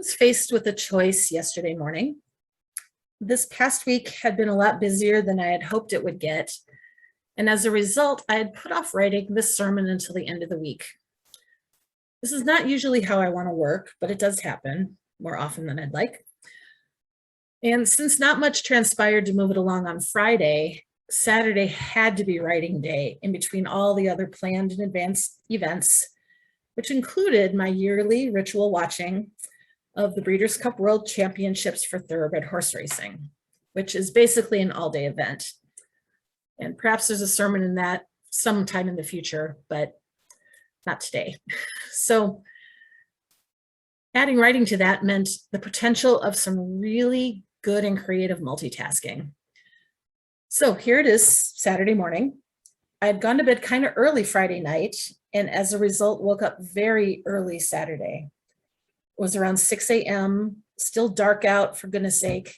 was faced with a choice yesterday morning. This past week had been a lot busier than I had hoped it would get, and as a result, I had put off writing this sermon until the end of the week. This is not usually how I want to work, but it does happen more often than I'd like. And since not much transpired to move it along on Friday, Saturday had to be writing day in between all the other planned in advance events, which included my yearly ritual watching of the Breeders' Cup World Championships for Thoroughbred Horse Racing, which is basically an all-day event. And perhaps there's a sermon in that sometime in the future, but not today. So adding writing to that meant the potential of some really good and creative multitasking. So here it is, Saturday morning. I had gone to bed kind of early Friday night, and as a result, woke up very early Saturday. It was around 6 a.m., still dark out, for goodness sake.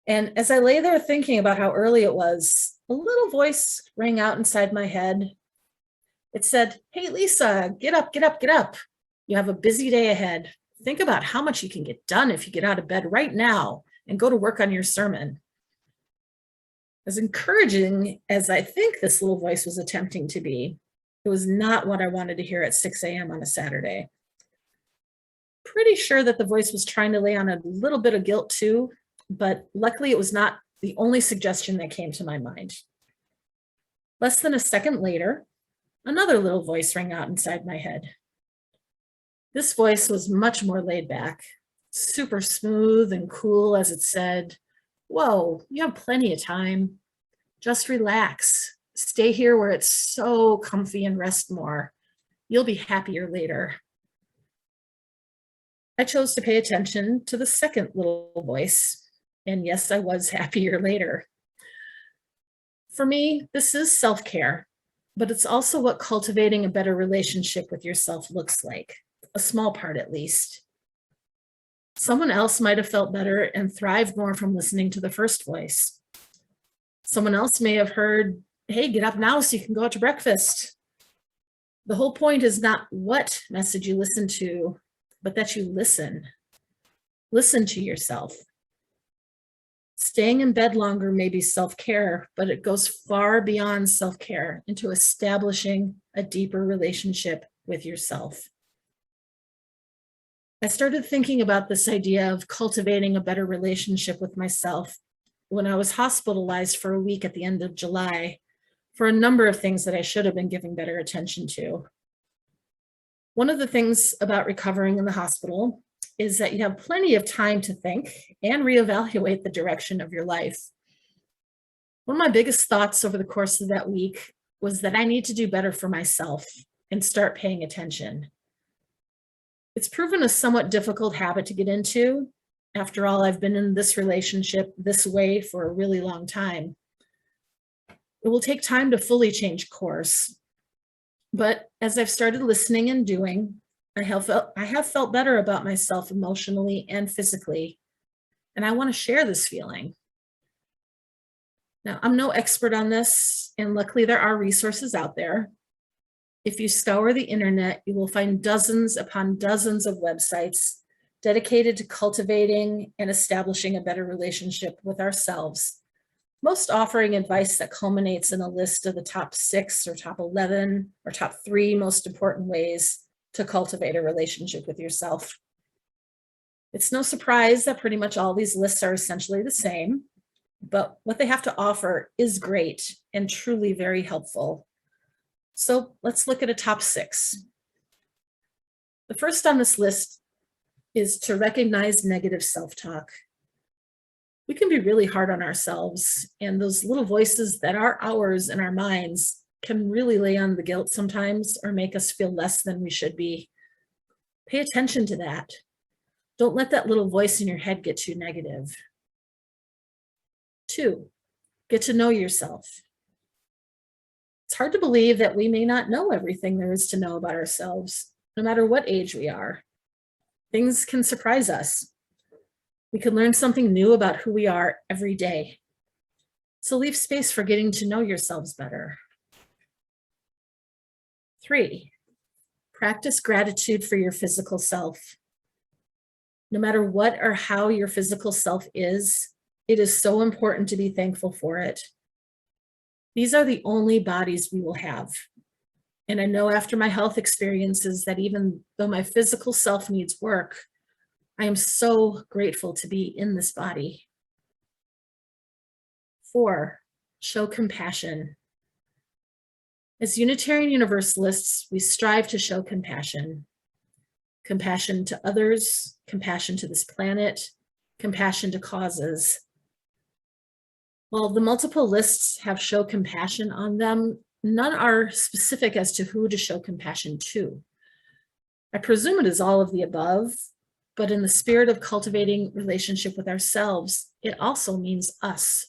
And as I lay there thinking about how early it was, a little voice rang out inside my head. It said, "Hey, Lisa, get up, get up, get up. You have a busy day ahead. Think about how much you can get done if you get out of bed right now and go to work on your sermon." As encouraging as I think this little voice was attempting to be, it was not what I wanted to hear at 6 a.m. on a Saturday. Pretty sure that the voice was trying to lay on a little bit of guilt too, but luckily it was not the only suggestion that came to my mind. Less than a second later, another little voice rang out inside my head. This voice was much more laid back, super smooth and cool as it said, "Whoa, you have plenty of time. Just relax. Stay here where it's so comfy and rest more. You'll be happier later." I chose to pay attention to the second little voice, and yes, I was happier later. For me, this is self-care, but it's also what cultivating a better relationship with yourself looks like, a small part at least. Someone else might have felt better and thrived more from listening to the first voice. Someone else may have heard, "Hey, get up now so you can go out to breakfast." The whole point is not what message you listen to, but that you listen. Listen to yourself. Staying in bed longer may be self-care, but it goes far beyond self-care into establishing a deeper relationship with yourself. I started thinking about this idea of cultivating a better relationship with myself when I was hospitalized for a week at the end of July for a number of things that I should have been giving better attention to. One of the things about recovering in the hospital is that you have plenty of time to think and reevaluate the direction of your life. One of my biggest thoughts over the course of that week was that I need to do better for myself and start paying attention. It's proven a somewhat difficult habit to get into. After all, I've been in this relationship this way for a really long time. It will take time to fully change course. But as I've started listening and doing, I have felt better about myself emotionally and physically, and I want to share this feeling. Now, I'm no expert on this, and luckily there are resources out there. If you scour the internet, you will find dozens upon dozens of websites dedicated to cultivating and establishing a better relationship with ourselves, most offering advice that culminates in a list of the top 6 or top 11 or top 3 most important ways to cultivate a relationship with yourself. It's no surprise that pretty much all these lists are essentially the same, but what they have to offer is great and truly very helpful. So let's look at a top 6. The first on this list is to recognize negative self-talk. We can be really hard on ourselves, and those little voices that are ours in our minds can really lay on the guilt sometimes or make us feel less than we should be. Pay attention to that. Don't let that little voice in your head get too negative. 2, get to know yourself. It's hard to believe that we may not know everything there is to know about ourselves, no matter what age we are. Things can surprise us. We can learn something new about who we are every day. So leave space for getting to know yourselves better. 3, practice gratitude for your physical self. No matter what or how your physical self is, it is so important to be thankful for it. These are the only bodies we will have. And I know after my health experiences that even though my physical self needs work, I am so grateful to be in this body. 4, show compassion. As Unitarian Universalists, we strive to show compassion. Compassion to others, compassion to this planet, compassion to causes. While the multiple lists have show compassion on them, none are specific as to who to show compassion to. I presume it is all of the above, but in the spirit of cultivating relationship with ourselves, it also means us.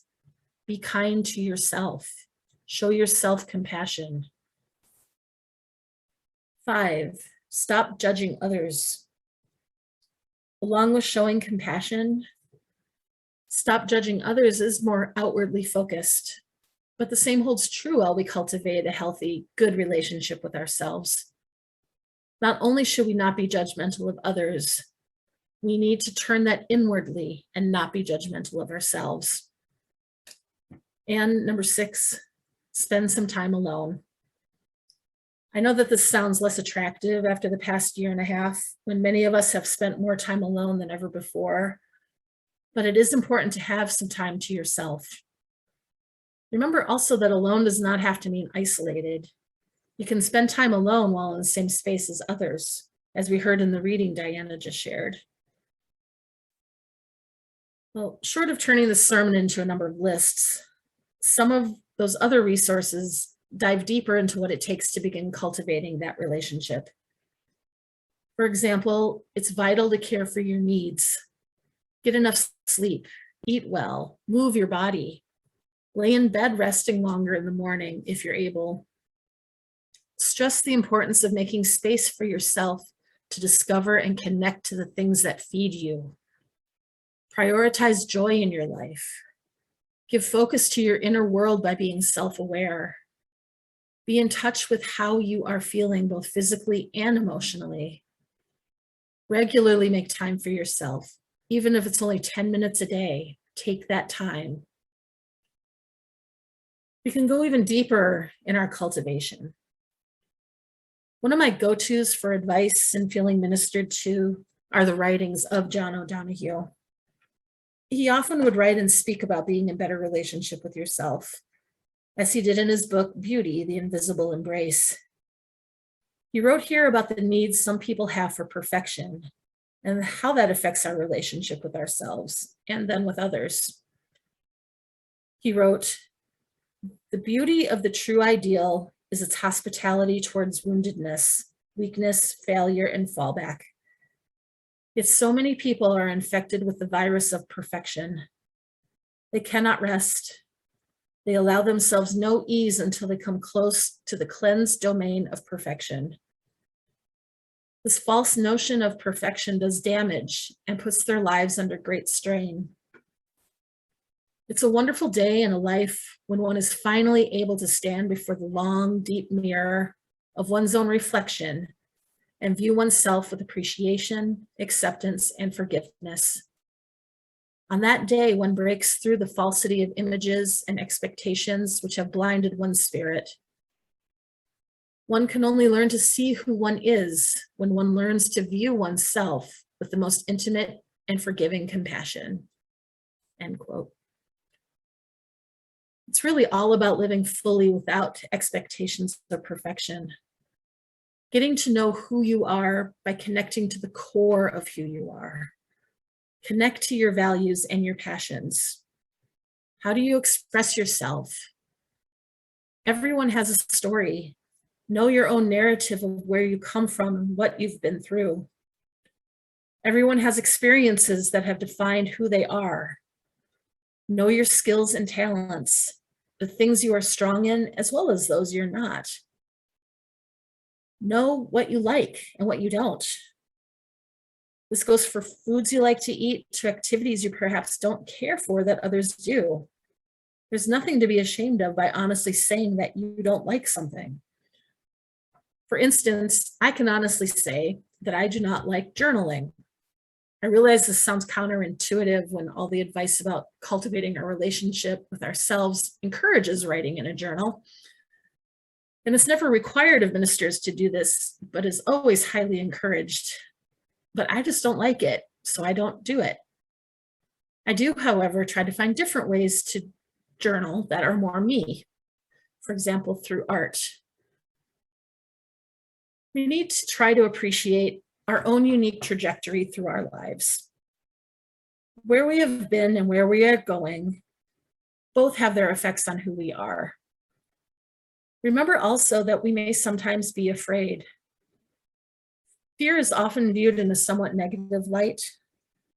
Be kind to yourself. Show yourself compassion. 5, stop judging others. Along with showing compassion, stop judging others is more outwardly focused, but the same holds true while we cultivate a healthy, good relationship with ourselves. Not only should we not be judgmental of others, we need to turn that inwardly and not be judgmental of ourselves. And number 6, spend some time alone. I know that this sounds less attractive after the past year and a half, when many of us have spent more time alone than ever before, but it is important to have some time to yourself. Remember also that alone does not have to mean isolated. You can spend time alone while in the same space as others, as we heard in the reading Diana just shared. Well, short of turning the sermon into a number of lists, some of those other resources dive deeper into what it takes to begin cultivating that relationship. For example, it's vital to care for your needs. Get enough sleep, eat well, move your body, lay in bed resting longer in the morning if you're able. Stress the importance of making space for yourself to discover and connect to the things that feed you. Prioritize joy in your life. Give focus to your inner world by being self-aware. Be in touch with how you are feeling, both physically and emotionally. Regularly make time for yourself, even if it's only 10 minutes a day. Take that time. We can go even deeper in our cultivation. One of my go-tos for advice and feeling ministered to are the writings of John O'Donohue. He often would write and speak about being in better relationship with yourself, as he did in his book, Beauty, the Invisible Embrace. He wrote here about the needs some people have for perfection and how that affects our relationship with ourselves and then with others. He wrote, "The beauty of the true ideal is its hospitality towards woundedness, weakness, failure, and fallback. Yet so many people are infected with the virus of perfection. They cannot rest. They allow themselves no ease until they come close to the cleansed domain of perfection. This false notion of perfection does damage and puts their lives under great strain. It's a wonderful day in a life when one is finally able to stand before the long, deep mirror of one's own reflection and view oneself with appreciation, acceptance, and forgiveness. On that day, one breaks through the falsity of images and expectations which have blinded one's spirit. One can only learn to see who one is when one learns to view oneself with the most intimate and forgiving compassion." End quote. It's really all about living fully without expectations of perfection. Getting to know who you are by connecting to the core of who you are. Connect to your values and your passions. How do you express yourself? Everyone has a story. Know your own narrative of where you come from and what you've been through. Everyone has experiences that have defined who they are. Know your skills and talents, the things you are strong in, as well as those you're not. Know what you like and what you don't. This goes for foods you like to eat to activities you perhaps don't care for that others do. There's nothing to be ashamed of by honestly saying that you don't like something. For instance, I can honestly say that I do not like journaling. I realize this sounds counterintuitive when all the advice about cultivating a relationship with ourselves encourages writing in a journal. And it's never required of ministers to do this, but is always highly encouraged. But I just don't like it, so I don't do it. I do, however, try to find different ways to journal that are more me. For example, through art. We need to try to appreciate our own unique trajectory through our lives. Where we have been and where we are going both have their effects on who we are. Remember also that we may sometimes be afraid. Fear is often viewed in a somewhat negative light,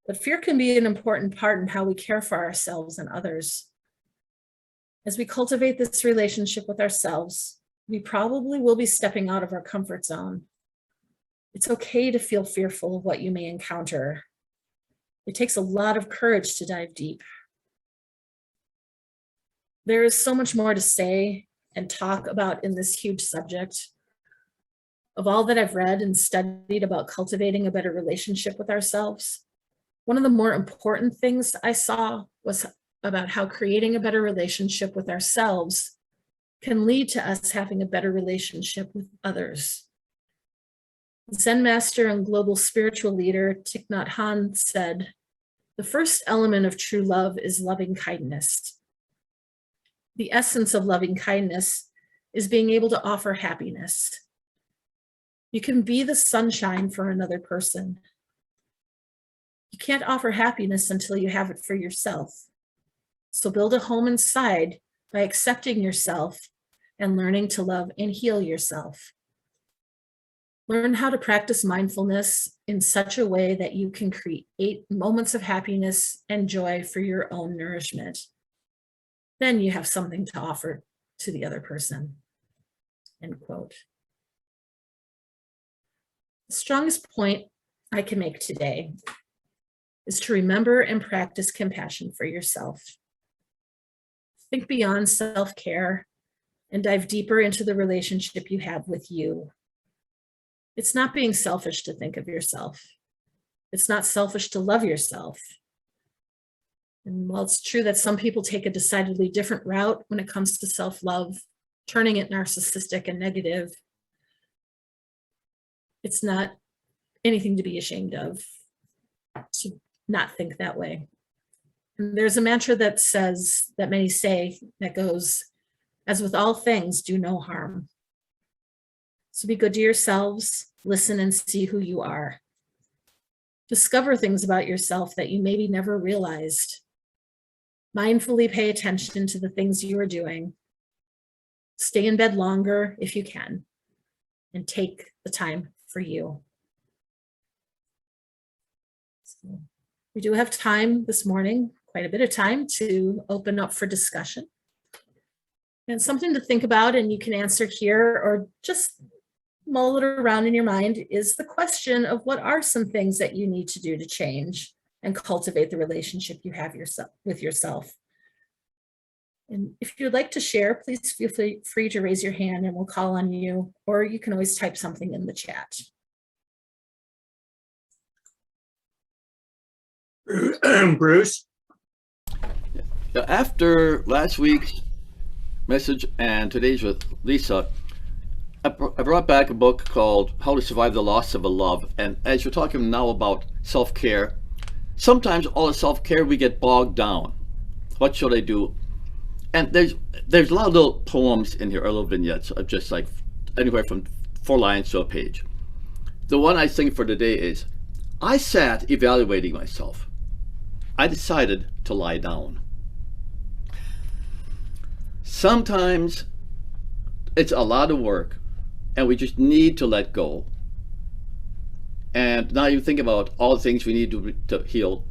but fear can be an important part in how we care for ourselves and others. As we cultivate this relationship with ourselves, we probably will be stepping out of our comfort zone. It's okay to feel fearful of what you may encounter. It takes a lot of courage to dive deep. There is so much more to say and talk about in this huge subject. Of all that I've read and studied about cultivating a better relationship with ourselves, one of the more important things I saw was about how creating a better relationship with ourselves can lead to us having a better relationship with others. Zen master and global spiritual leader Thich Nhat Hanh said, "The first element of true love is loving kindness. The essence of loving kindness is being able to offer happiness. You can be the sunshine for another person. You can't offer happiness until you have it for yourself. So build a home inside by accepting yourself and learning to love and heal yourself. Learn how to practice mindfulness in such a way that you can create moments of happiness and joy for your own nourishment. Then you have something to offer to the other person." End quote. The strongest point I can make today is to remember and practice compassion for yourself. Think beyond self-care and dive deeper into the relationship you have with you. It's not being selfish to think of yourself. It's not selfish to love yourself. And while it's true that some people take a decidedly different route when it comes to self-love, turning it narcissistic and negative, it's not anything to be ashamed of to not think that way. And there's a mantra that says, that many say, that goes, "As with all things, do no harm." So be good to yourselves, listen and see who you are. Discover things about yourself that you maybe never realized. Mindfully pay attention to the things you are doing. Stay in bed longer if you can, and take the time for you. So we do have time this morning, quite a bit of time, to open up for discussion. And something to think about, and you can answer here or just mull it around in your mind, is the question of what are some things that you need to do to change and cultivate the relationship you have with yourself. And if you'd like to share, please feel free to raise your hand and we'll call on you, or you can always type something in the chat. Bruce? After last week's message and today's with Lisa, I brought back a book called How to Survive the Loss of a Love. And as you're talking now about self-care, sometimes all the self-care we get bogged down. What should I do? And there's a lot of little poems in here, or little vignettes of just like anywhere from 4 lines to a page. The one I think for today is, I sat evaluating myself. I decided to lie down. Sometimes it's a lot of work and we just need to let go. And now you think about all the things we need to heal,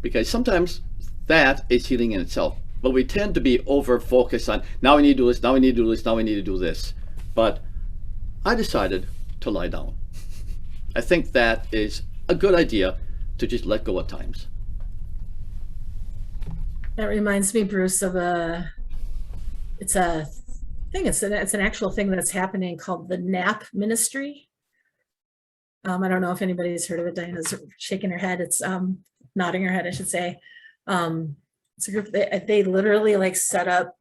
because sometimes that is healing in itself. But we tend to be over focused on, now we need to do this, now we need to do this, now we need to do this. But I decided to lie down. I think that is a good idea, to just let go at times. That reminds me, Bruce, of it's an actual thing that's happening called the NAP ministry. I don't know if anybody's heard of it. Diana's shaking her head. It's nodding her head, I should say. It's a group, they literally like set up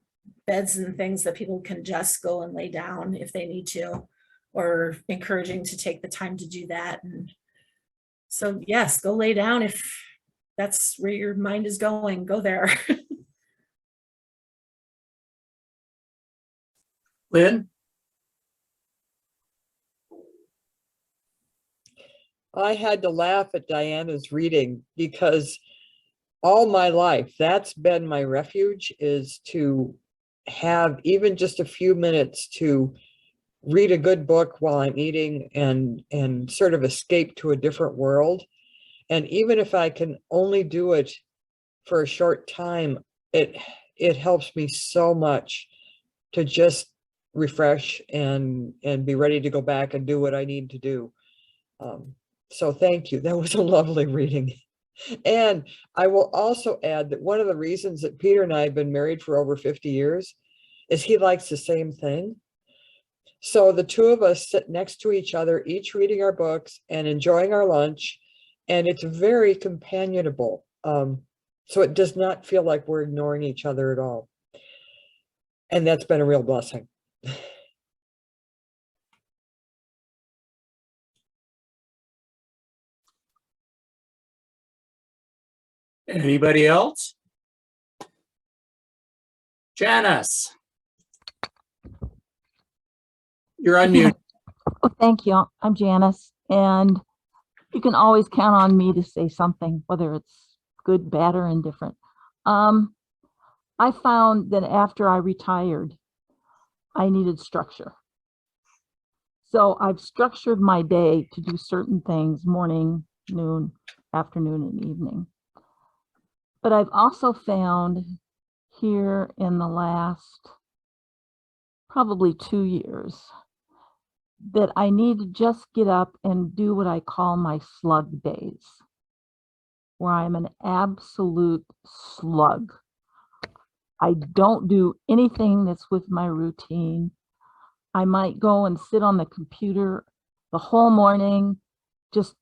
beds and things that people can just go and lay down if they need to, or encouraging to take the time to do that. And so yes, go lay down if that's where your mind is going, go there. Lynn? I had to laugh at Diana's reading because all my life, that's been my refuge, is to have even just a few minutes to read a good book while I'm eating and sort of escape to a different world. And even if I can only do it for a short time, it helps me so much to just refresh and be ready to go back and do what I need to do. So thank you. That was a lovely reading. And I will also add that one of the reasons that Peter and I have been married for over 50 years is he likes the same thing. So the two of us sit next to each other, each reading our books and enjoying our lunch. And it's very companionable. So it does not feel like we're ignoring each other at all. And that's been a real blessing. Anybody else? Janice? You're unmuted. Well, thank you. I'm Janice, and you can always count on me to say something, whether it's good, bad, or indifferent. I found that after I retired, I needed structure. So I've structured my day to do certain things, morning, noon, afternoon, and evening. But I've also found here in the last probably 2 years that I need to just get up and do what I call my slug days, where I'm an absolute slug. I don't do anything that's with my routine. I might go and sit on the computer the whole morning, just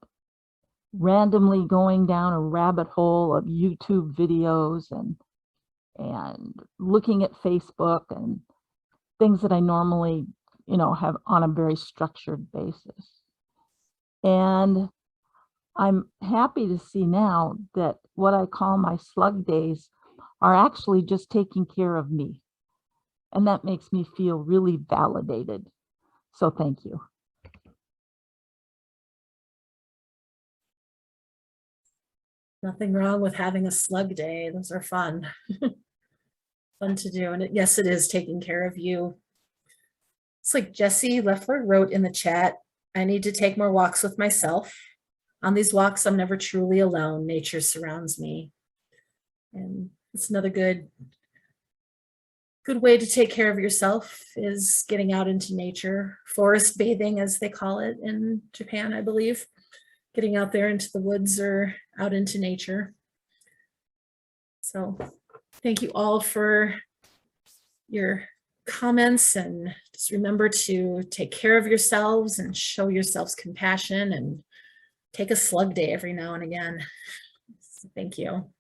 randomly going down a rabbit hole of YouTube videos and looking at Facebook and things that I normally, have on a very structured basis. And I'm happy to see now that what I call my slug days are actually just taking care of me. And that makes me feel really validated. So thank you. Nothing wrong with having a slug day. Those are fun. Fun to do. And yes, it is taking care of you. It's like Jesse Leffler wrote in the chat, I need to take more walks with myself. On these walks, I'm never truly alone. Nature surrounds me. And it's another good way to take care of yourself is getting out into nature, forest bathing, as they call it in Japan, I believe. Getting out there into the woods or out into nature. So thank you all for your comments, and just remember to take care of yourselves and show yourselves compassion and take a slug day every now and again. So thank you.